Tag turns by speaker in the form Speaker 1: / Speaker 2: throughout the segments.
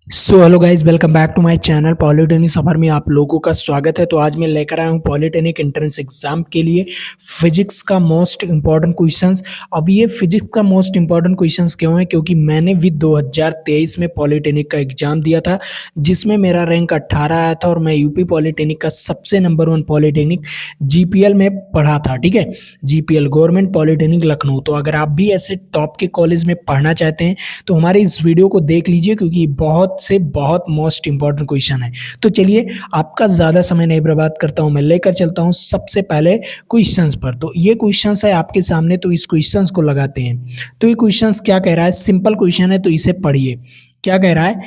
Speaker 1: So hello guys, welcome back to my channel. Polytechnic सफर में आप लोगों का स्वागत है। तो आज मैं लेकर आया हूँ पॉलिटेक्निक एंट्रेंस एग्जाम के लिए फिजिक्स का मोस्ट इंपॉर्टेंट क्वेश्चंस। अब ये फिजिक्स का मोस्ट इंपॉर्टेंट क्वेश्चंस क्यों है? क्योंकि मैंने भी 2023 में पॉलिटेक्निक का एग्जाम दिया था, जिसमें मेरा रैंक 18 आया था और मैं यूपी पॉलिटेक्निक का सबसे नंबर 1 पॉलिटेक्निक जीपीएल में पढ़ा था। ठीक है, जीपीएल गवर्नमेंट पॉलिटेक्निक लखनऊ। तो अगर आप भी ऐसे टॉप के कॉलेज में पढ़ना चाहते हैं तो हमारे इस वीडियो को देख लीजिए, क्योंकि बहुत से बहुत मोस्ट इंपॉर्टेंट क्वेश्चन है। तो चलिए, आपका ज्यादा समय नहीं बर्बाद करता हूं, मैं लेकर चलता हूं सबसे पहले क्वेश्चंस पर। तो ये क्वेश्चंस है आपके सामने, तो इस क्वेश्चंस को लगाते हैं। तो ये क्वेश्चंस क्या कह रहा है? सिंपल क्वेश्चन है, तो इसे पढ़िए। क्या कह रहा है?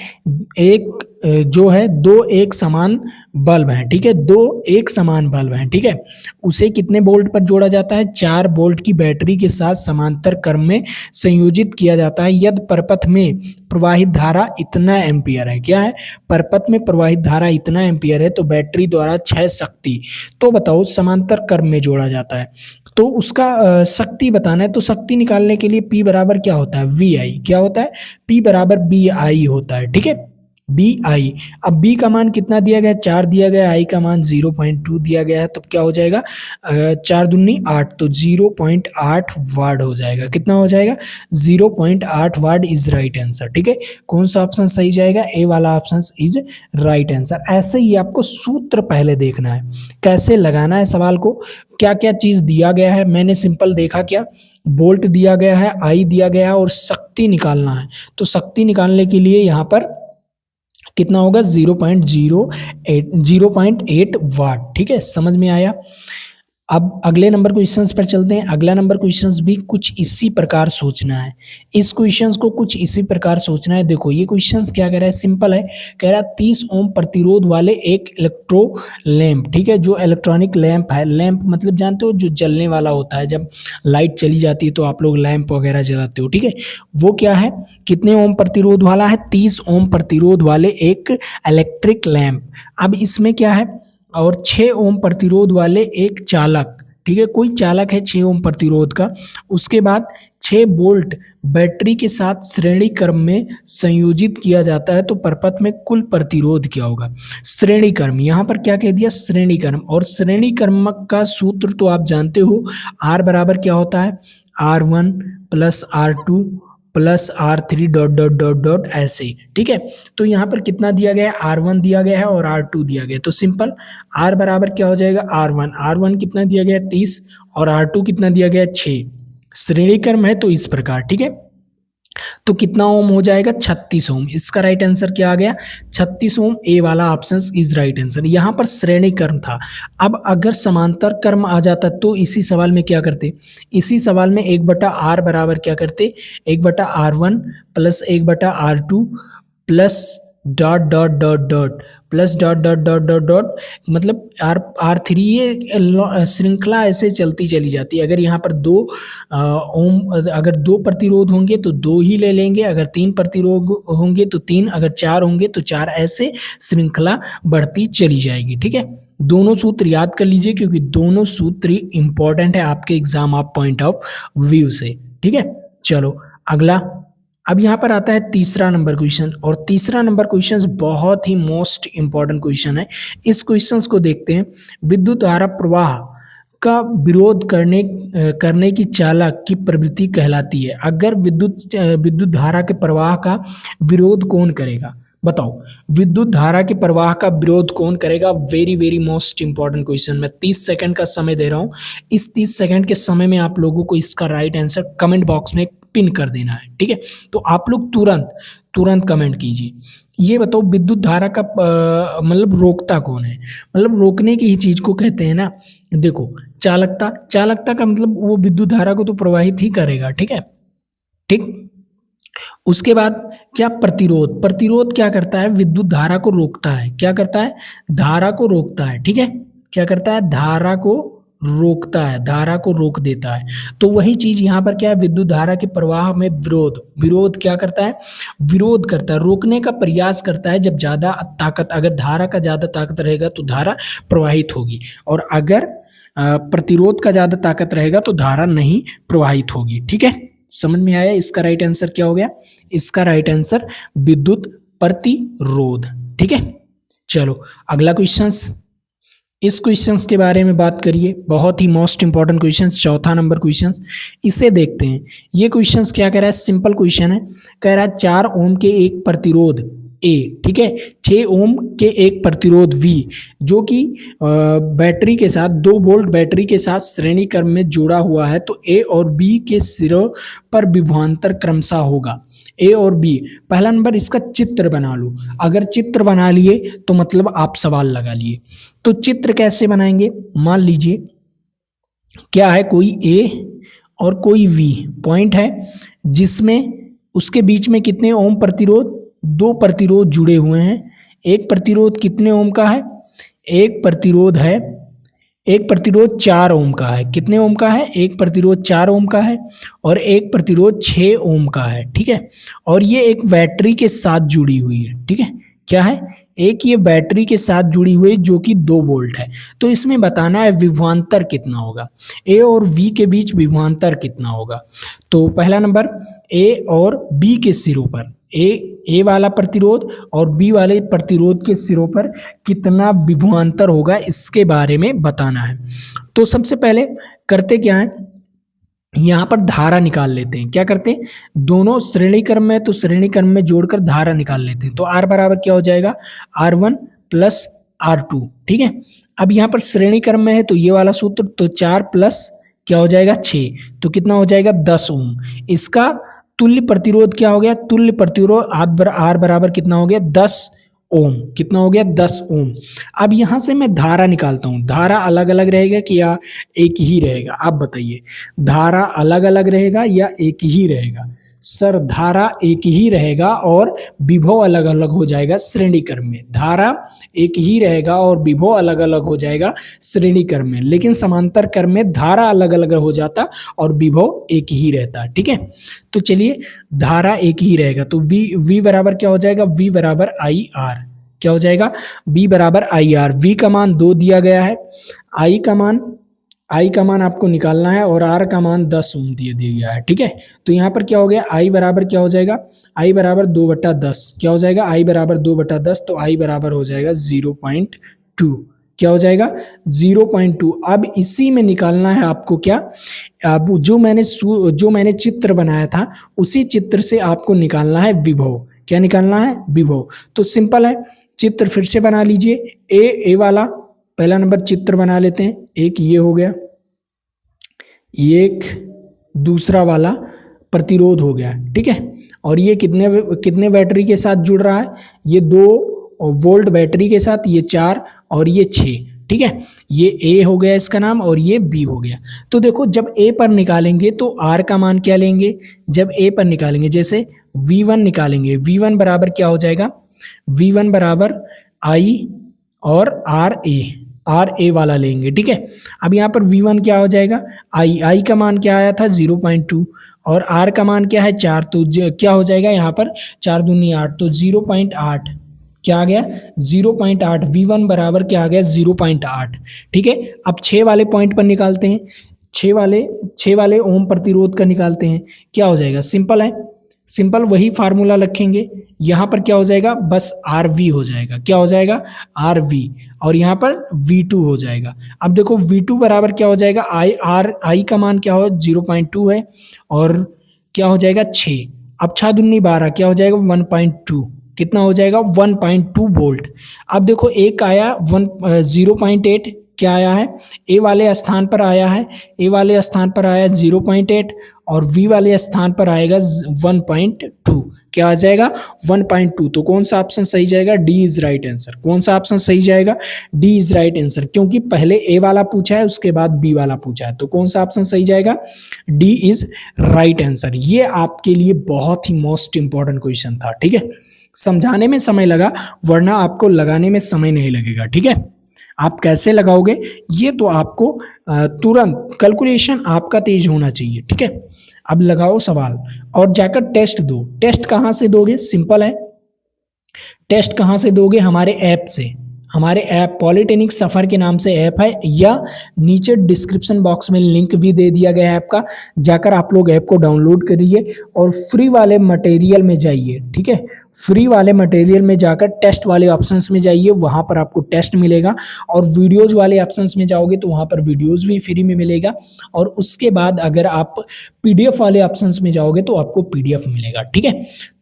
Speaker 1: एक जो है दो एक समान बल्ब हैं, ठीक है, दो एक समान बल्ब हैं, ठीक है, उसे कितने वोल्ट पर जोड़ा जाता है? 4 वोल्ट की बैटरी के साथ समांतर क्रम में संयोजित किया जाता है यदि परपथ में प्रवाहित धारा इतना एम्पियर है। क्या है? परपथ में प्रवाहित धारा इतना एम्पियर है, तो बैटरी द्वारा 6 शक्ति। तो बताओ, समांतर क्रम में जोड़ा जाता है तो उसका शक्ति बताना है। तो शक्ति निकालने के लिए P बराबर क्या होता है? वी आई। क्या होता है? P बराबर बी आई होता है, ठीक है, बी आई। अब बी का मान कितना दिया गया है? 4 दिया गया है, आई का मान 0.2 दिया गया है, तो क्या हो जाएगा? 4 दूनी 8, तो 0.8 वाट हो जाएगा। कितना हो जाएगा? 0.8 वाट इज राइट आंसर। ठीक है, कौन सा ऑप्शन सही जाएगा? ए वाला ऑप्शन इज राइट आंसर। ऐसे ही आपको सूत्र पहले देखना है, कैसे लगाना है सवाल को, क्या क्या चीज दिया गया है। मैंने सिंपल देखा, क्या वोल्ट दिया गया है, आई दिया गया है और शक्ति निकालना है। तो शक्ति निकालने के लिए यहाँ पर कितना होगा? 0.8 वाट। ठीक है, समझ में आया। अब अगले नंबर क्वेश्चंस पर चलते हैं। अगला नंबर क्वेश्चंस भी कुछ इसी प्रकार सोचना है। इस क्वेश्चंस को कुछ इसी प्रकार सोचना है। देखो, ये क्वेश्चंस क्या कह रहा है? सिंपल है, कह रहा है 30 ओम प्रतिरोध वाले एक इलेक्ट्रो लैंप, ठीक है, जो इलेक्ट्रॉनिक लैंप है। लैंप मतलब जानते हो, जो जलने वाला होता है, जब लाइट चली जाती है तो आप लोग लैंप वगैरह जलाते हो, ठीक है, वो क्या है? कितने ओम प्रतिरोध वाला है? 30 ओम प्रतिरोध वाले एक इलेक्ट्रिक लैंप। अब इसमें क्या है? और 6 ओम प्रतिरोध वाले एक चालक, ठीक है, कोई चालक है 6 ओम प्रतिरोध का। उसके बाद 6 वोल्ट बैटरी के साथ श्रेणी क्रम में संयोजित किया जाता है, तो परपथ में कुल प्रतिरोध क्या होगा? श्रेणी क्रम, यहाँ पर क्या कह दिया? श्रेणी क्रम। और श्रेणी क्रम का सूत्र तो आप जानते हो, आर बराबर क्या होता है? R1 plus R2 plus R3 dot dot dot dot ऐसे, ठीक है। तो यहाँ पर कितना दिया गया है? R1 दिया गया है और R2 दिया गया है। तो सिंपल R बराबर क्या हो जाएगा? R1 कितना दिया गया है? 30 और R2 कितना दिया गया है? 6। श्रेणी क्रम है तो इस प्रकार, ठीक है। तो कितना ओम हो जाएगा? 36 ओम। इसका राइट आंसर क्या आ गया? 36 ओम। ए वाला ऑप्शन इज राइट आंसर। यहाँ पर श्रेणी क्रम था। अब अगर समांतर क्रम आ जाता तो इसी सवाल में क्या करते? इसी सवाल में 1/r बराबर क्या करते? 1/r1 plus 1/r2 plus dot dot dot dot plus dot dot dot dot dot, मतलब R3। ये श्रृंखला ऐसे चलती चली जाती है। अगर यहाँ पर 2 ओम, अगर 2 प्रतिरोध होंगे तो 2 ही ले लेंगे, अगर 3 प्रतिरोध होंगे तो 3, अगर 4 होंगे तो 4, ऐसे श्रृंखला बढ़ती चली जाएगी। ठीक है, दोनों सूत्र याद कर लीजिए, क्योंकि दोनों सूत्र इंपॉर्टेंट है आपके exam of point of view से। ठीक है, चलो अगला। अब यहाँ पर आता है तीसरा नंबर क्वेश्चन, और तीसरा नंबर क्वेश्चन बहुत ही मोस्ट इंपॉर्टेंट क्वेश्चन है। इस क्वेश्चन को देखते हैं। विद्युत धारा प्रवाह का विरोध करने की चालक की प्रवृत्ति कहलाती है। अगर विद्युत धारा के प्रवाह का विरोध कौन करेगा? बताओ, विद्युत धारा के प्रवाह का विरोध कौन करेगा? Very very most important question. मैं 30 सेकंड का समय दे रहा हूं। इस 30 सेकंड के समय में आप लोगों को इसका राइट आंसर कमेंट बॉक्स में पिन कर देना है। ठीक है, तो आप लोग तुरंत तुरंत कमेंट कीजिए। ये बताओ, विद्युत धारा का मतलब रोकता कौन है? मतलब रोकने की ही चीज को कहते हैं ना। देखो, चालकता का मतलब वो विद्युत धारा को तो प्रवाहित ही करेगा। ठीक है, ठीक। उसके बाद क्या? प्रतिरोध क्या करता है? विद्युत धारा को रोकता है। क्या करता है? धारा को रोकता है। ठीक है, क्या करता है? धारा को रोकता है, धारा को रोक देता है। तो वही चीज यहाँ पर क्या है? विद्युत धारा के प्रवाह में विरोध क्या करता है? विरोध करता है, रोकने का प्रयास करता है। जब ज्यादा ताकत, अगर धारा का ज्यादा ताकत रहेगा तो धारा प्रवाहित होगी, और अगर प्रतिरोध का ज्यादा ताकत रहेगा तो धारा नहीं प्रवाहित होगी। ठीक है, समझ में आया? इसका राइट आंसर क्या हो गया? इसका राइट आंसर विद्युत प्रतिरोध। ठीक है, चलो अगला क्वेश्चंस। इस क्वेश्चंस के बारे में बात करिए, बहुत ही मोस्ट इंपॉर्टेंट क्वेश्चंस, चौथा नंबर क्वेश्चंस, इसे देखते हैं। ये क्वेश्चंस क्या कह रहा है, सिंपल क्वेश्चन है, कह रहा है 4 ओम के एक प्रतिरोध ए, ठीक है, 6 ओम के एक प्रतिरोध V, जो कि बैटरी के साथ 2 वोल्ट बैटरी के साथ श्रेणी क्रम में जुड़ा हुआ है, तो A और B के सिरों पर विभवांतर क्रमशः होगा। A और B, पहला नंबर इसका चित्र बना लो। अगर चित्र बना लिए तो मतलब आप सवाल लगा लिए। तो चित्र कैसे बनाएंगे, मान लीजिए क्या है, कोई A और कोई V पॉइंट है, जिसमें उसके बीच में कितने ओम प्रतिरोध, 2 प्रतिरोध जुड़े हुए हैं। एक प्रतिरोध कितने ओम का है, एक प्रतिरोध 4 ओम का है। कितने ओम का है, एक प्रतिरोध 4 ओम का है और एक प्रतिरोध 6 ओम का है। ठीक है, और ये एक बैटरी के साथ जुड़ी हुई है। ठीक है, क्या है, एक ये बैटरी के साथ जुड़ी हुई जो कि 2 वोल्ट है। तो इसमें बताना है विभवांतर कितना होगा, ए और बी के बीच विभवांतर कितना होगा। तो पहला नंबर ए और बी के सिरों पर, ए वाला प्रतिरोध और बी वाले प्रतिरोध के सिरों पर कितना विभवांतर होगा, इसके बारे में बताना है। तो सबसे पहले करते क्या है, यहाँ पर धारा निकाल लेते हैं। क्या करते हैं, दोनों श्रेणी क्रम में, तो श्रेणी क्रम में जोड़कर धारा निकाल लेते हैं। तो R बराबर क्या हो जाएगा, R1 प्लस R2। ठीक है, अब यहाँ पर श्रेणी क्रम में है तो ये वाला सूत्र, तो 4 प्लस क्या हो जाएगा 6, तो कितना हो जाएगा 10 ओम। इसका तुल्य प्रतिरोध क्या हो गया, तुल्य प्रतिरोध R बराबर कितना हो गया 10 ओम। कितना हो गया 10 ओम। अब यहां से मैं धारा निकालता हूं, धारा अलग अलग रहेगा कि या एक ही रहेगा, आप बताइए, धारा अलग अलग रहेगा या एक ही रहेगा। सर धारा एक ही रहेगा और विभव अलग अलग हो जाएगा श्रेणी क्रम में। धारा एक ही रहेगा और विभव अलग अलग हो जाएगा श्रेणी क्रम में, लेकिन समांतर क्रम में धारा अलग अलग हो जाता और विभव एक ही रहता। ठीक है, तो चलिए धारा एक ही रहेगा, तो V बराबर क्या हो जाएगा, V बराबर IR। क्या हो जाएगा, V बराबर IR। V का मान 2 दिया गया है, I का मान आपको निकालना है और R का मान 10 ओम दिया गया है। ठीक है, तो यहाँ पर क्या हो गया, I बराबर क्या हो जाएगा, I बराबर 2/10। क्या हो जाएगा, I बराबर 2/10, तो I बराबर हो जाएगा 0.2। क्या हो जाएगा 0.2। अब इसी में निकालना है आपको क्या, अब जो मैंने चित्र बनाया था उसी चित्र से आपको निकालना है विभव। क्या निकालना है, विभव। तो सिंपल है, चित्र फिर से बना लीजिए। ए वाला पहला नंबर चित्र बना लेते हैं, एक ये हो गया, एक दूसरा वाला प्रतिरोध हो गया। ठीक है, और ये कितने बैटरी के साथ जुड़ रहा है, ये 2 वोल्ट बैटरी के साथ, ये 4 और ये 6। ठीक है, ये A हो गया इसका नाम और ये B हो गया। तो देखो जब A पर निकालेंगे तो R का मान क्या लेंगे, जब A पर निकालेंगे जैसे V1 निकालेंगे, V1 बराबर क्या हो जाएगा, V1 बराबर I और RA वाला लेंगे। ठीक है, अब यहाँ पर V1 क्या हो जाएगा, I का मान क्या आया था 0.2 और R का मान क्या है 4, तो क्या हो जाएगा यहाँ पर 4 दूनी 8, तो 0.8 क्या आ गया 0.8। V1 बराबर क्या आ गया 0.8। ठीक है, अब 6 वाले पॉइंट पर निकालते हैं, 6 वाले ओम प्रतिरोध का निकालते हैं। क्या हो जाएगा, सिंपल है, सिंपल वही फार्मूला रखेंगे। यहाँ पर क्या हो जाएगा, बस RV हो जाएगा। क्या हो जाएगा RV, और यहाँ पर V2 हो जाएगा। अब देखो V2 बराबर क्या हो जाएगा, I का मान क्या हो 0.2 है और क्या हो जाएगा 6। अब 6 दूनी 12, क्या हो जाएगा 1.2। कितना हो जाएगा 1.2 वोल्ट। अब देखो एक आया 0.8, क्या आया है, ए वाले स्थान पर आया है, ए वाले स्थान पर आया 0.8 और V वाले स्थान पर आएगा 1.2। क्या आ जाएगा 1.2। तो कौन सा ऑप्शन सही जाएगा, डी इज राइट आंसर। कौन सा ऑप्शन सही जाएगा, डी इज राइट आंसर, क्योंकि पहले ए वाला पूछा है उसके बाद बी वाला पूछा है। तो कौन सा ऑप्शन सही जाएगा, डी इज राइट आंसर। ये आपके लिए बहुत ही मोस्ट इंपॉर्टेंट क्वेश्चन था। ठीक है, समझाने में समय लगा वरना आपको लगाने में समय नहीं लगेगा। ठीक है, आप कैसे लगाओगे ये तो आपको तुरंत कैलकुलेशन आपका तेज होना चाहिए। ठीक है, अब लगाओ सवाल और जाकर टेस्ट दो। टेस्ट कहाँ से दोगे, सिंपल है, टेस्ट कहाँ से दोगे, हमारे ऐप से। हमारे ऐप पॉलिटेक्निक सफ़र के नाम से ऐप है, या नीचे डिस्क्रिप्शन बॉक्स में लिंक भी दे दिया गया है ऐप का, जाकर आप लोग ऐप को डाउनलोड करिए और फ्री वाले मटेरियल में जाइए। ठीक है, फ्री वाले मटेरियल में जाकर टेस्ट वाले ऑप्शंस में जाइए, वहाँ पर आपको टेस्ट मिलेगा, और वीडियोज़ वाले ऑप्शंस में जाओगे तो वहाँ पर वीडियोज़ भी फ्री में मिलेगा, और उसके बाद अगर आप पीडीएफ वाले ऑप्शंस में जाओगे तो आपको पीडीएफ मिलेगा। ठीक है,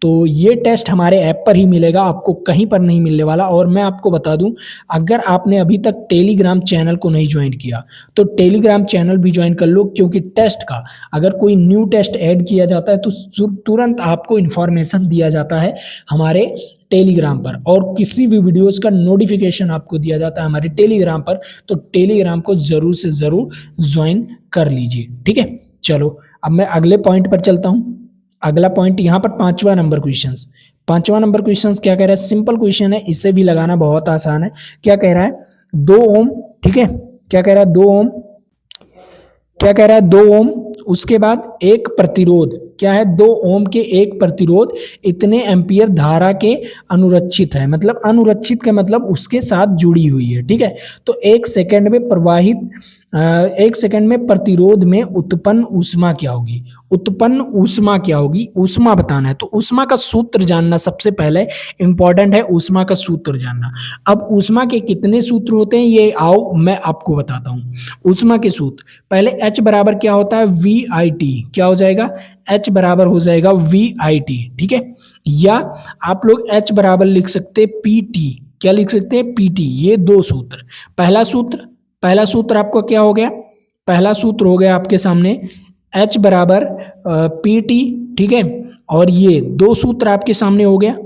Speaker 1: तो ये टेस्ट हमारे ऐप पर ही मिलेगा, आपको कहीं पर नहीं मिलने वाला। और मैं आपको बता दूं, अगर आपने अभी तक टेलीग्राम चैनल को नहीं ज्वाइन किया तो टेलीग्राम चैनल भी ज्वाइन कर लो, क्योंकि टेस्ट का अगर कोई न्यू टेस्ट ऐड किया जाता है तो तुरंत आपको इन्फॉर्मेशन दिया जाता है हमारे टेलीग्राम पर, और किसी भी वीडियोस का नोटिफिकेशन आपको दिया जाता है हमारे टेलीग्राम पर। तो टेलीग्राम को ज़रूर से ज़रूर ज्वाइन कर लीजिए। ठीक है, चलो अब मैं अगले पॉइंट पर चलता हूँ। अगला पॉइंट यहाँ पर 5वां नंबर क्वेश्चंस। 5वां नंबर क्वेश्चंस क्या कह रहा है, सिंपल क्वेश्चन है, इसे भी लगाना बहुत आसान है। क्या कह रहा है, 2 ओम। ठीक है, क्या कह रहा है, 2 ओम। क्या कह रहा है, 2 ओम, उसके बाद एक प्रतिरोध। क्या है, 2 ओम के एक प्रतिरोध इतने एम्पियर धारा के अनुरक्षित है। मतलब अनुरक्षित का मतलब उसके साथ जुड़ी हुई है। ठीक है, तो 1 सेकंड में प्रवाहित 1 सेकंड में प्रतिरोध में उत्पन्न ऊष्मा क्या होगी, उत्पन्न ऊष्मा क्या होगी, ऊष्मा बताना है। तो ऊष्मा का सूत्र जानना सबसे पहले इंपॉर्टेंट है, ऊष्मा का सूत्र जानना। अब ऊष्मा के कितने सूत्र होते हैं ये आओ मैं आपको बताता हूँ। ऊष्मा के सूत्र पहले H बराबर क्या होता है, VIT। क्या हो जाएगा, H बराबर हो जाएगा VIT। ठीक है, या आप लोग H बराबर लिख सकते हैं PT। क्या लिख सकते हैं, PT। ये 2 सूत्र। पहला सूत्र आपको क्या हो गया, पहला सूत्र हो गया आपके सामने H बराबर PT। ठीक है, और ये 2 सूत्र आपके सामने हो गया,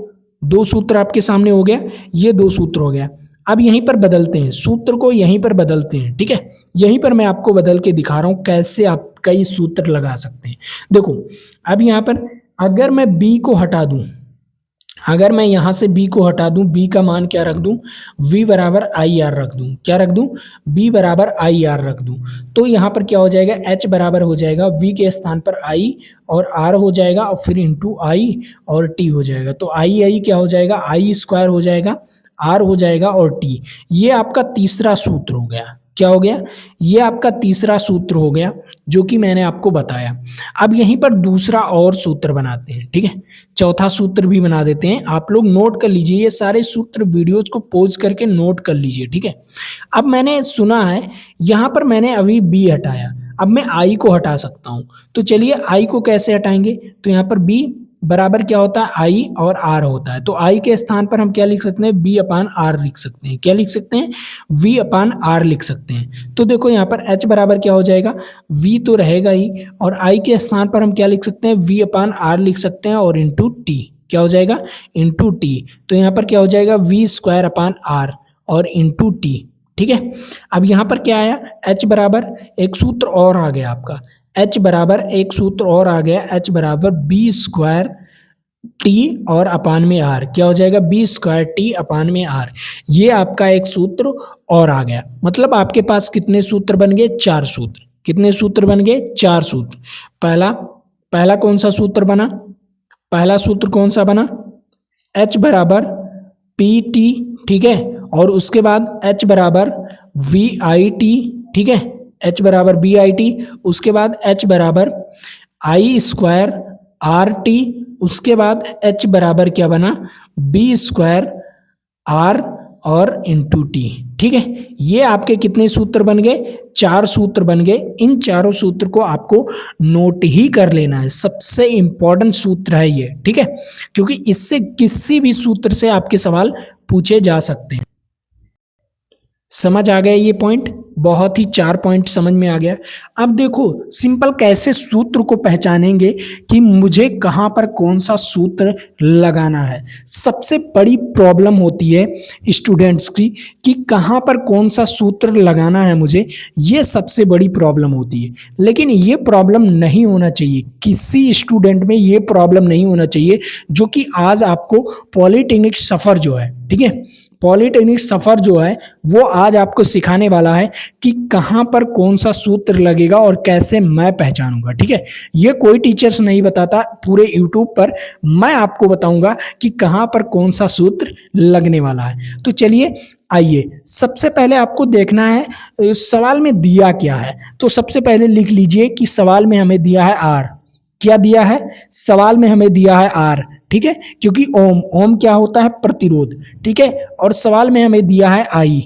Speaker 1: 2 सूत्र आपके सामने हो गया, ये 2 सूत्र हो गया। अब यहीं पर बदलते हैं सूत्र को, यहीं पर बदलते हैं। ठीक है, यहीं पर मैं आपको बदल के दिखा रहा हूँ कैसे आप कई सूत्र लगा सकते हैं। देखो अब यहाँ पर अगर मैं B को हटा दूं, अगर मैं यहाँ से B को हटा दूं, B का मान क्या रख दूं, V बराबर IR रख दूं। क्या रख दूं, B बराबर IR रख दूं। तो यहाँ पर क्या हो जाएगा, H बराबर हो जाएगा V के स्थान पर I और R हो जाएगा, और फिर इंटू I और T हो जाएगा। तो I क्या हो जाएगा, I स्क्वायर हो जाएगा, R हो जाएगा और T। ये आपका तीसरा सूत्र हो गया। क्या हो गया, ये आपका तीसरा सूत्र हो गया जो कि मैंने आपको बताया। अब यहीं पर दूसरा और सूत्र बनाते हैं। ठीक है, चौथा सूत्र भी बना देते हैं। आप लोग नोट कर लीजिए, ये सारे सूत्र वीडियोज को पॉज करके नोट कर लीजिए। ठीक है, अब मैंने सुना है यहाँ पर मैंने अभी B हटाया, अब मैं I को हटा सकता हूँ। तो चलिए I को कैसे हटाएंगे, तो यहाँ पर B बराबर क्या होता है, I और R होता है। तो I के स्थान पर हम क्या लिख सकते हैं, B अपान R लिख सकते हैं। क्या लिख सकते हैं, V अपान R लिख सकते हैं। तो देखो यहाँ पर H बराबर क्या हो जाएगा, V तो रहेगा ही, और I के स्थान पर हम क्या लिख सकते हैं, V अपान R लिख सकते हैं, और इंटू T। क्या हो जाएगा, इंटू T। तो यहाँ पर क्या हो जाएगा, V स्क्वायर अपान R और इंटू T। ठीक है, अब यहाँ पर क्या आया, H बराबर एक सूत्र और आ गया आपका, H बराबर एक सूत्र और आ गया, H बराबर B स्क्वायर T और अपान में R। क्या हो जाएगा, B स्क्वायर T अपान में R। ये आपका एक सूत्र और आ गया। मतलब आपके पास कितने सूत्र बन गए, 4 सूत्र। कितने सूत्र बन गए, 4 सूत्र। पहला कौन सा सूत्र बना, पहला सूत्र कौन सा बना, H बराबर PT। ठीक है, और उसके बाद H बराबर VIT। ठीक है, H बराबर VIT, उसके बाद H बराबर I स्क्वायर RT, उसके बाद H बराबर क्या बना, B स्क्वायर R और इंटू T। ठीक है, ये आपके कितने सूत्र बन गए, 4 सूत्र बन गए। इन चारों सूत्र को आपको नोट ही कर लेना है, सबसे इंपॉर्टेंट सूत्र है ये। ठीक है, क्योंकि इससे किसी भी सूत्र से आपके सवाल पूछे जा सकते हैं। समझ आ गया ये पॉइंट, बहुत ही 4 पॉइंट समझ में आ गया। अब देखो सिंपल कैसे सूत्र को पहचानेंगे कि मुझे कहाँ पर कौन सा सूत्र लगाना है। सबसे बड़ी प्रॉब्लम होती है स्टूडेंट्स की कि कहाँ पर कौन सा सूत्र लगाना है मुझे, ये सबसे बड़ी प्रॉब्लम होती है। लेकिन ये प्रॉब्लम नहीं होना चाहिए, किसी स्टूडेंट में ये प्रॉब्लम नहीं होना चाहिए, जो कि आज आपको पॉलिटेक्निक सफ़र जो है, ठीक है, पॉलिटेक्निक सफ़र जो है वो आज आपको सिखाने वाला है कि कहाँ पर कौन सा सूत्र लगेगा और कैसे मैं पहचानूंगा। ठीक है, ये कोई टीचर्स नहीं बताता, पूरे यूट्यूब पर मैं आपको बताऊंगा कि कहाँ पर कौन सा सूत्र लगने वाला है। तो चलिए आइए, सबसे पहले आपको देखना है सवाल में दिया क्या है। तो सबसे पहले लिख लीजिए कि सवाल में हमें दिया है R। क्या दिया है, सवाल में हमें दिया है R। ठीक है, क्योंकि ओम ओम क्या होता है, प्रतिरोध, ठीक है। और सवाल में हमें दिया है आई,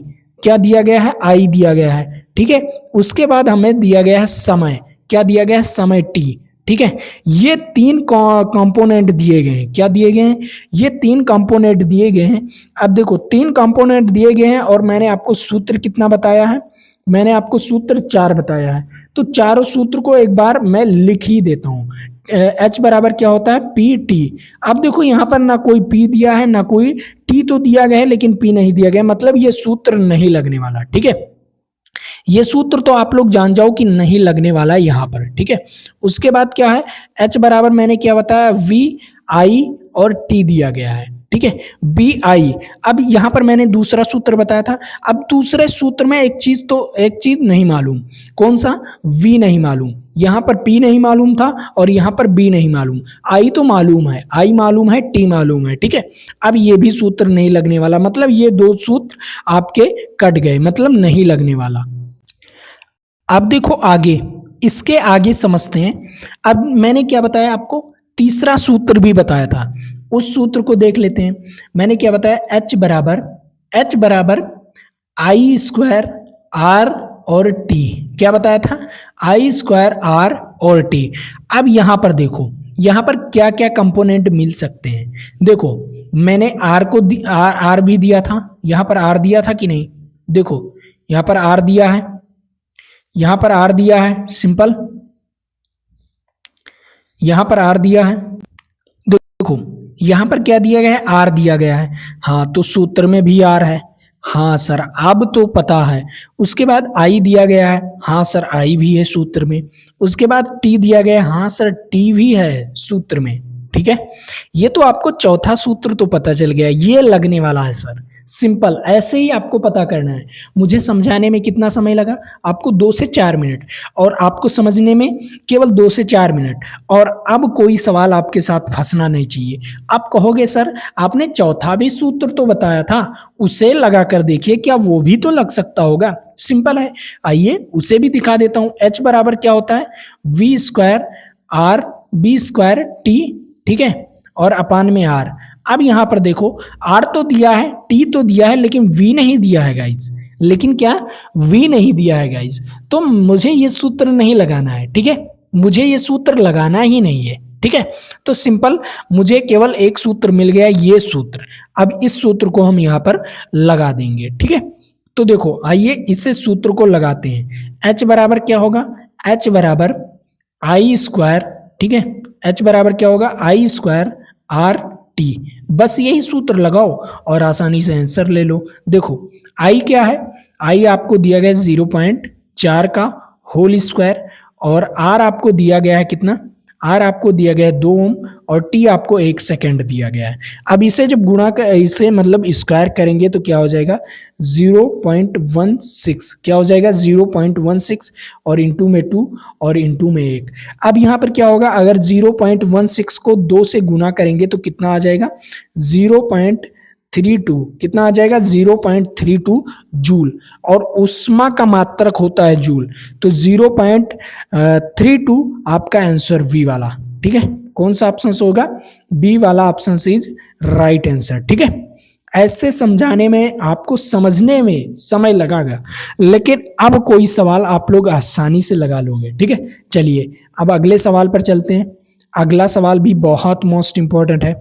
Speaker 1: क्या दिया गया है, आई दिया गया है, ठीक है। उसके बाद हमें दिया गया है समय, क्या दिया गया है, समय टी, ठीक है। ये तीन कंपोनेंट दिए गए हैं, क्या दिए गए हैं, ये तीन कंपोनेंट दिए गए हैं। अब देखो तीन कंपोनेंट दिए गए हैं और मैंने आपको सूत्र कितना बताया है, मैंने आपको सूत्र 4 बताया है। तो चारों सूत्र को एक बार मैं लिख ही देता हूं। H बराबर क्या होता है, पी टी। अब देखो यहाँ पर ना कोई P दिया है ना कोई T, तो दिया गया है लेकिन P नहीं दिया गया, मतलब ये सूत्र नहीं लगने वाला, ठीक है। ये सूत्र तो आप लोग जान जाओ कि नहीं लगने वाला है यहाँ पर, ठीक है। उसके बाद क्या है, H बराबर मैंने क्या बताया, V I और T दिया गया है, ठीक है, बी आई। अब यहां पर मैंने दूसरा सूत्र बताया था। अब दूसरे सूत्र में एक चीज नहीं मालूम, कौन सा, V नहीं मालूम, यहां पर P नहीं मालूम था और यहां पर B नहीं मालूम, I तो मालूम है, I मालूम है, T मालूम है, ठीक है। अब ये भी सूत्र नहीं लगने वाला, मतलब ये दो सूत्र आपके कट गए, मतलब नहीं लगने वाला। अब देखो आगे, इसके आगे समझते हैं। अब मैंने क्या बताया आपको, तीसरा सूत्र भी बताया था, उस सूत्र को देख लेते हैं। मैंने क्या बताया, H बराबर आई स्क्वायर आर और टी, क्या बताया था, आई स्क्वायर आर और टी। अब यहां पर देखो, यहां पर क्या क्या कंपोनेंट मिल सकते हैं। देखो मैंने आर को आर भी दिया था, यहां पर आर दिया था कि नहीं, देखो यहां पर आर दिया है, यहां पर आर दिया है, सिंपल, यहां पर आर दिया है, देखो यहां पर क्या दिया गया है, आर दिया गया है, हाँ तो सूत्र में भी आर है, हाँ सर अब तो पता है। उसके बाद आई दिया गया है, हाँ सर आई भी है सूत्र में। उसके बाद टी दिया गया है, हाँ सर टी भी है सूत्र में, ठीक है। ये तो आपको चौथा सूत्र तो पता चल गया, ये लगने वाला है सर, सिंपल ऐसे ही आपको पता करना है। मुझे समझाने में कितना समय लगा, आपको 2 से 4 मिनट, और आपको समझने में केवल 2 से 4 मिनट। और अब कोई सवाल आपके साथ फंसना नहीं चाहिए। आप कहोगे सर आपने चौथा भी सूत्र तो बताया था, उसे लगा कर देखिए क्या वो भी तो लग सकता होगा। सिंपल है, आइए उसे भी दिखा देता हूं। H बराबर क्या होता है, V square R B square T, ठीक है, और अपान में आर। अब यहां पर देखो आर तो दिया है, टी तो दिया है, लेकिन वी नहीं दिया है गाइज, लेकिन क्या, वी नहीं दिया है गाइज। तो मुझे ये सूत्र नहीं लगाना है, ठीक है, मुझे ये सूत्र लगाना ही नहीं है, ठीक है। तो सिंपल मुझे केवल एक सूत्र मिल गया, ये सूत्र। अब इस सूत्र को हम यहाँ पर लगा देंगे, ठीक है। तो देखो आइए इसे सूत्र को लगाते हैं। H बराबर क्या होगा, H बराबर आई स्क्वायर, ठीक है, H बराबर क्या होगा, आई स्क्वायर आर टी। बस यही सूत्र लगाओ और आसानी से आंसर ले लो। देखो आई क्या है, आई आपको दिया गया 0.4 का होल स्क्वायर, और आर आपको दिया गया है कितना, आर आपको दिया गया है 2 ओम, और टी आपको 1 सेकेंड दिया गया है। अब इसे जब गुणा कर, इसे मतलब स्क्वायर करेंगे तो क्या हो जाएगा 0.16, क्या हो जाएगा 0.16, और इंटू में 2 और इंटू में 1। अब यहाँ पर क्या होगा, अगर 0.16 को 2 से गुना करेंगे तो कितना आ जाएगा 0.32, कितना आ जाएगा 0.32 जूल, और उष्मा का मात्रक होता है जूल। तो 0.32 आपका आंसर बी वाला, ठीक है। कौन सा ऑप्शन होगा, बी वाला ऑप्शन इज राइट आंसर, ठीक है। ऐसे समझाने में आपको समझने में समय लगागा, लेकिन अब कोई सवाल आप लोग आसानी से लगा लोगे, ठीक है। चलिए अब अगले सवाल पर चलते हैं। अगला सवाल भी बहुत मोस्ट इंपॉर्टेंट है।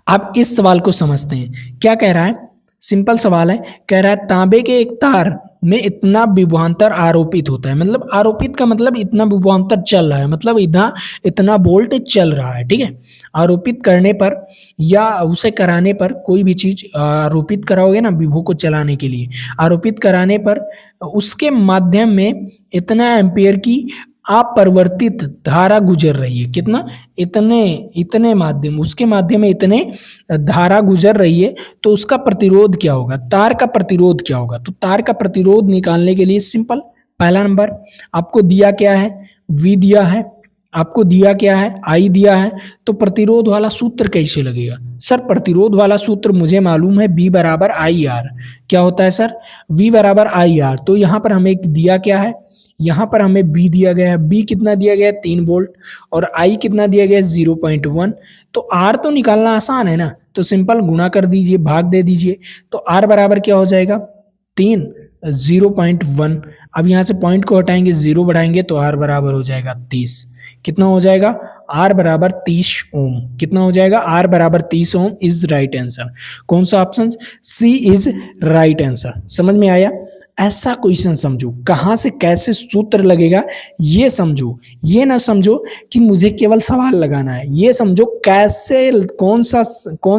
Speaker 1: अब इस सवाल को समझते हैं, क्या कह रहा है, सिंपल सवाल है, कह रहा है तांबे के एक तार में इतना विभवांतर आरोपित होता है, मतलब आरोपित का मतलब इतना विभवांतर चल रहा है, मतलब इतना वोल्ट चल रहा है, ठीक है। आरोपित करने पर या उसे कराने पर, कोई भी चीज आरोपित कराओगे ना विभव को चलाने के लिए, आरोपित कराने पर उसके माध्यम में इतना एम्पियर की अपरिवर्तित धारा गुजर रही है, कितना, इतने माध्यम, उसके माध्यम में इतने धारा गुजर रही है, तो उसका प्रतिरोध क्या होगा, तार का प्रतिरोध क्या होगा। तो तार का प्रतिरोध निकालने के लिए सिंपल, पहला नंबर आपको दिया क्या है, V दिया है, आपको दिया क्या है, I दिया है, तो प्रतिरोध वाला सूत्र कैसे लगेगा सर, प्रतिरोध वाला सूत्र मुझे मालूम है B बराबर आई आर। क्या होता है सर, V बराबर आई आर। तो यहाँ पर हमें दिया क्या है, यहाँ पर हमें बी दिया गया है, बी कितना दिया गया है 3 वोल्ट, और आई कितना दिया गया है 0.1। तो आर तो निकालना आसान है ना, तो सिंपल गुणा कर दीजिए, भाग दे दीजिए। तो आर बराबर क्या हो जाएगा 3 0.1। अब यहाँ से पॉइंट को हटाएंगे, 0 बढ़ाएंगे तो आर बराबर हो जाएगा 30। कितना हो जाएगा आर बराबर 30 ओम। कितना हो जाएगा आर बराबर 30 ओम इज राइट आंसर। कौन सा option C is right answer. समझ में आया। ऐसा क्वेश्चन समझो, कहाँ से कैसे सूत्र लगेगा ये समझो। ये ना समझो कि मुझे केवल सवाल लगाना है, ये समझो कैसे कौन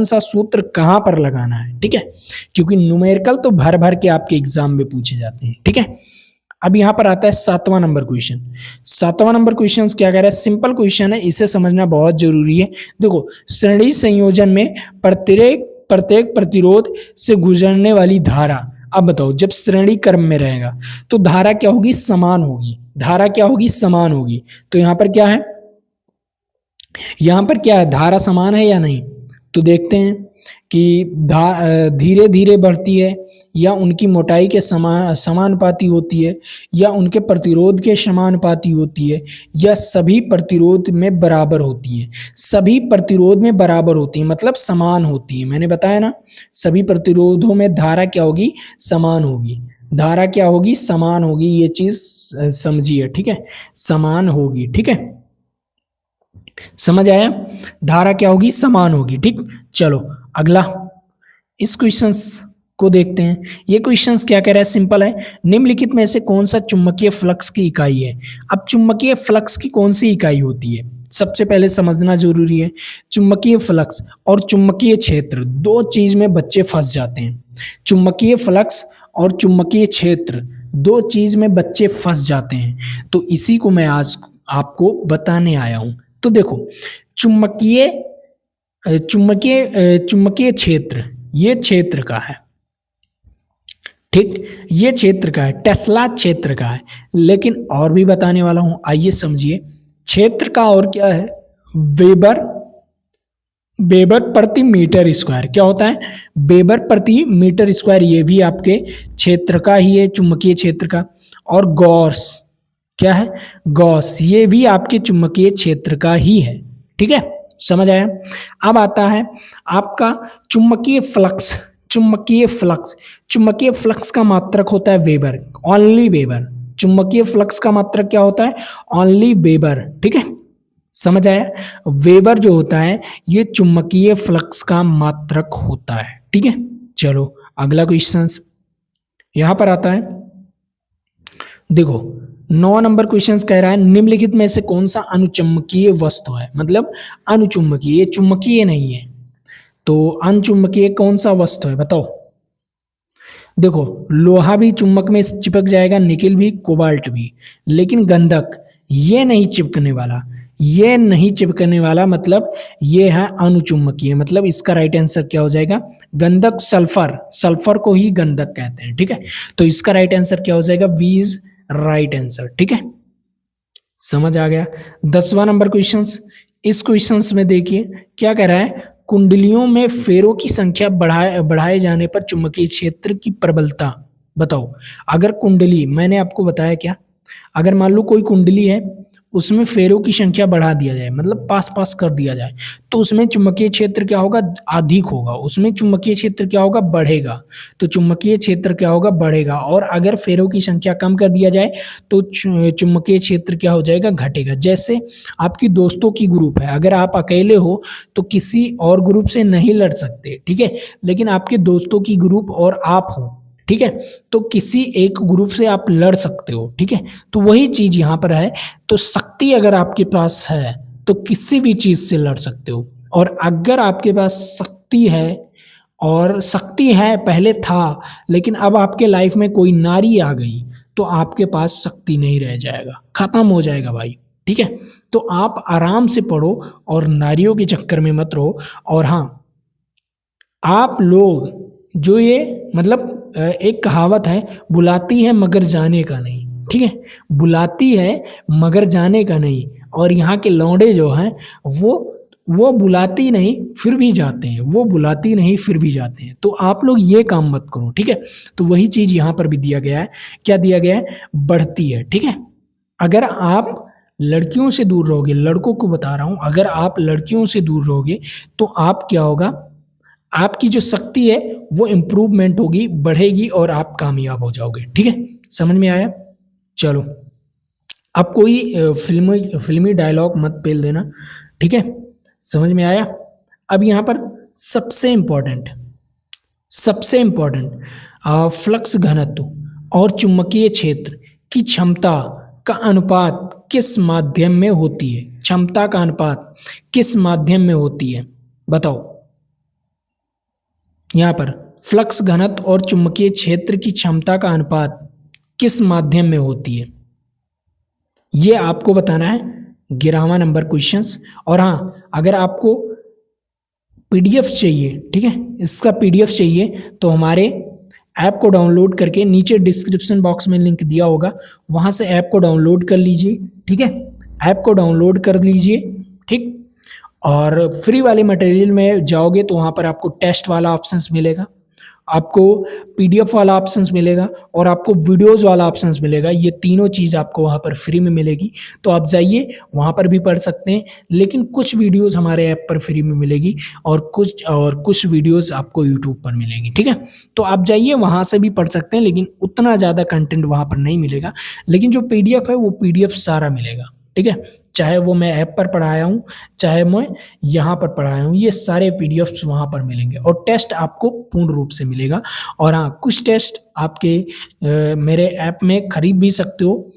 Speaker 1: सा सूत्र कहाँ पर लगाना है। ठीक है, क्योंकि न्यूमेरिकल तो भर भर के आपके एग्जाम में पूछे जाते हैं। ठीक है, अब यहाँ पर आता है 7वां नंबर क्वेश्चन। 7वां नंबर क्वेश्चन क्या कह रहा है, सिंपल क्वेश्चन है, इसे समझना बहुत जरूरी है। देखो, श्रेणी संयोजन में प्रत्येक प्रतिरोध से गुजरने वाली धारा, अब बताओ जब श्रेणी क्रम में रहेगा तो धारा क्या होगी, समान होगी। धारा क्या होगी, समान होगी। तो यहाँ पर क्या है, यहाँ पर क्या है, धारा समान है या नहीं। तो देखते हैं कि धीरे धीरे बढ़ती है, या उनकी मोटाई के समानुपाती होती है, या उनके प्रतिरोध के समानुपाती होती है, या सभी प्रतिरोध में बराबर होती है। सभी प्रतिरोध में बराबर होती है मतलब समान होती है। मैंने बताया ना, सभी प्रतिरोधों में धारा क्या होगी, समान होगी। धारा क्या होगी, समान होगी। ये चीज समझिए। ठीक है, समान होगी। ठीक है, समझ आया। धारा क्या होगी, समान होगी। ठीक, चलो अगला इस क्वेश्चंस को देखते हैं। ये क्वेश्चंस क्या कह रहा है, सिंपल है। निम्नलिखित में से कौन सा चुंबकीय फ्लक्स की इकाई है। अब चुंबकीय फ्लक्स की कौन सी इकाई होती है, सबसे पहले समझना जरूरी है। चुंबकीय फ्लक्स और चुंबकीय क्षेत्र, दो चीज में बच्चे फंस जाते हैं। चुंबकीय फ्लक्स और चुंबकीय क्षेत्र, दो चीज में बच्चे फंस जाते हैं। तो इसी को मैं आज आपको बताने आया हूं। तो देखो, चुंबकीय क्षेत्र, ये क्षेत्र का है। ठीक, ये क्षेत्र का है, टेस्ला क्षेत्र का है। लेकिन और भी बताने वाला हूं, आइए समझिए। क्षेत्र का और क्या है, वेबर प्रति मीटर स्क्वायर। क्या होता है, वेबर प्रति मीटर स्क्वायर। ये भी आपके क्षेत्र का ही है, चुंबकीय क्षेत्र का। और गॉस, क्या है, गॉस, ये भी आपके चुंबकीय क्षेत्र का ही है। ठीक है, समझ आया। अब आता है आपका चुंबकीय फ्लक्स। चुंबकीय फ्लक्स का मात्रक होता है वेबर, ओनली वेबर। चुंबकीय फ्लक्स का मात्रक क्या होता है, ओनली वेबर। ठीक है, समझ आया। वेबर जो होता है ये चुंबकीय फ्लक्स का मात्रक होता है। ठीक है, चलो अगला क्वेश्चन यहां पर आता है। देखो 9 नंबर क्वेश्चन कह रहा है, निम्नलिखित में से कौन सा अनुचुंबकीय वस्तु है। मतलब अनुचुंबकीय, ये चुंबकीय नहीं है। तो अनुचुंबकीय कौन सा वस्तु है बताओ। देखो, लोहा भी चुंबक में चिपक जाएगा, निकेल भी, कोबाल्ट भी। लेकिन गंधक ये नहीं चिपकने वाला, ये नहीं चिपकने वाला, मतलब ये है अनुचुंबकीय। मतलब इसका राइट आंसर क्या हो जाएगा, गंधक। सल्फर को ही गंधक कहते हैं। ठीक है, तो इसका राइट आंसर क्या हो जाएगा, वी इज राइट आंसर। ठीक है, समझ आ गया। 10वां नंबर क्वेश्चन, इस क्वेश्चन में देखिए क्या कह रहा है, कुंडलियों में फेरों की संख्या बढ़ाए जाने पर चुंबकीय क्षेत्र की प्रबलता बताओ। अगर कुंडली, मैंने आपको बताया क्या, अगर मान लो कोई कुंडली है, उसमें फेरों की संख्या बढ़ा दिया जाए, मतलब पास कर दिया जाए, तो उसमें चुंबकीय क्षेत्र क्या होगा, अधिक होगा। उसमें चुंबकीय क्षेत्र क्या होगा, बढ़ेगा। तो चुंबकीय क्षेत्र क्या होगा, बढ़ेगा। और अगर फेरों की संख्या कम कर दिया जाए तो चुंबकीय क्षेत्र क्या हो जाएगा, घटेगा। जैसे आपकी दोस्तों की ग्रुप है, अगर आप अकेले हो तो किसी और ग्रुप से नहीं लड़ सकते। ठीक है, लेकिन आपके दोस्तों की ग्रुप और आप हो, ठीक है, तो किसी एक ग्रुप से आप लड़ सकते हो। ठीक है, तो वही चीज यहां पर है। तो शक्ति अगर आपके पास है तो किसी भी चीज से लड़ सकते हो। और अगर आपके पास शक्ति है, और शक्ति है पहले था, लेकिन अब आपके लाइफ में कोई नारी आ गई, तो आपके पास शक्ति नहीं रह जाएगा, खत्म हो जाएगा भाई। ठीक है, तो आप आराम से पढ़ो और नारियों के चक्कर में मत रहो। और हाँ, आप लोग जो ये, मतलब एक कहावत है, बुलाती है मगर जाने का नहीं। ठीक है, बुलाती है मगर जाने का नहीं। और यहाँ के लौंडे जो हैं वो बुलाती नहीं फिर भी जाते हैं, वो बुलाती नहीं फिर भी जाते हैं। तो आप लोग ये काम मत करो। ठीक है, तो वही चीज यहाँ पर भी दिया गया है। क्या दिया गया है, बढ़ती है। ठीक है, अगर आप लड़कियों से दूर रहोगे, लड़कों को बता रहा हूँ, अगर आप लड़कियों से दूर रहोगे तो आप क्या होगा, आपकी जो शक्ति है वो इम्प्रूवमेंट होगी, बढ़ेगी और आप कामयाब हो जाओगे। ठीक है, समझ में आया? चलो, अब कोई फिल्मी डायलॉग मत पेल देना, ठीक है, समझ में आया? अब यहाँ पर सबसे इम्पोर्टेंट फ्लक्स घनत्व और चुंबकीय क्षेत्र की क्षमता का अनुपात किस माध्यम में होती है? क्षमता का अनुपात किस माध्यम में होती है, बताओ। यहाँ पर फ्लक्स घनत्व और चुंबकीय क्षेत्र की क्षमता का अनुपात किस माध्यम में होती है, ये आपको बताना है। 11वां नंबर क्वेश्चंस। और हाँ, अगर आपको पीडीएफ चाहिए, ठीक है, इसका पीडीएफ चाहिए तो हमारे ऐप को डाउनलोड करके नीचे डिस्क्रिप्शन बॉक्स में लिंक दिया होगा, वहां से ऐप को डाउनलोड कर लीजिए। ठीक है, ऐप को डाउनलोड कर लीजिए, ठीक। और फ्री वाले मटेरियल में जाओगे तो वहाँ पर आपको टेस्ट वाला ऑप्शंस मिलेगा, आपको पीडीएफ वाला ऑप्शंस मिलेगा और आपको वीडियोस वाला ऑप्शंस मिलेगा। ये तीनों चीज़ आपको वहाँ पर फ्री में मिलेगी, तो आप जाइए वहाँ पर भी पढ़ सकते हैं। लेकिन कुछ वीडियोस हमारे ऐप पर फ्री में मिलेगी और कुछ वीडियोस आपको यूट्यूब पर मिलेगी। ठीक है, तो आप जाइए वहाँ से भी पढ़ सकते हैं, लेकिन उतना ज़्यादा कंटेंट वहाँ पर नहीं मिलेगा। लेकिन जो पीडीएफ है वो पीडीएफ सारा मिलेगा। ठीक है, चाहे वो मैं ऐप पर पढ़ाया हूँ, चाहे मैं यहाँ पर पढ़ाया हूँ, ये सारे पीडीएफ्स वहाँ पर मिलेंगे और टेस्ट आपको पूर्ण रूप से मिलेगा। और हाँ, कुछ टेस्ट आपके मेरे ऐप में खरीद भी सकते हो।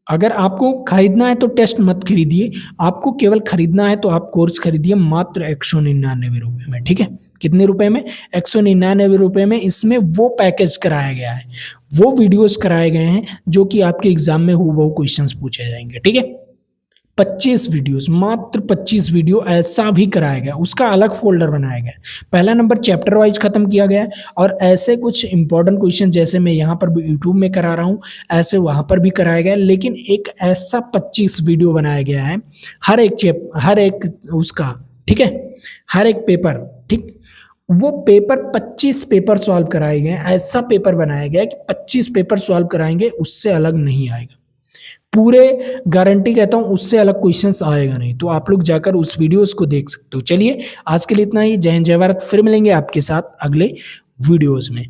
Speaker 1: अगर आपको खरीदना है तो टेस्ट मत खरीदिए, आपको केवल खरीदना है तो आप कोर्स खरीदिए मात्र 199 रुपये में। ठीक है, कितने रुपए में? 199 रुपये में। इसमें वो पैकेज कराया गया है, वो वीडियोस कराए गए हैं जो कि आपके एग्जाम में हूबहू क्वेश्चंस पूछे जाएंगे। ठीक है, 25 वीडियोस, मात्र 25 वीडियो ऐसा भी कराया गया, उसका अलग फोल्डर बनाया गया। पहला नंबर चैप्टर वाइज खत्म किया गया है और ऐसे कुछ इंपॉर्टेंट क्वेश्चन जैसे मैं यहाँ पर भी यूट्यूब में करा रहा हूँ, ऐसे वहाँ पर भी कराया गया है। लेकिन एक ऐसा 25 वीडियो बनाया गया है हर एक उसका, ठीक है, हर एक पेपर, ठीक, वो पेपर 25 पेपर सॉल्व कराए गए हैं। ऐसा पेपर बनाया गया है कि 25 पेपर सॉल्व कराएंगे, उससे अलग नहीं आएगा। पूरे गारंटी कहता हूं, उससे अलग क्वेश्चंस आएगा नहीं। तो आप लोग जाकर उस वीडियोस को देख सकते हो। चलिए, आज के लिए इतना ही। जय हिंद, जय भारत। फिर मिलेंगे आपके साथ अगले वीडियोस में।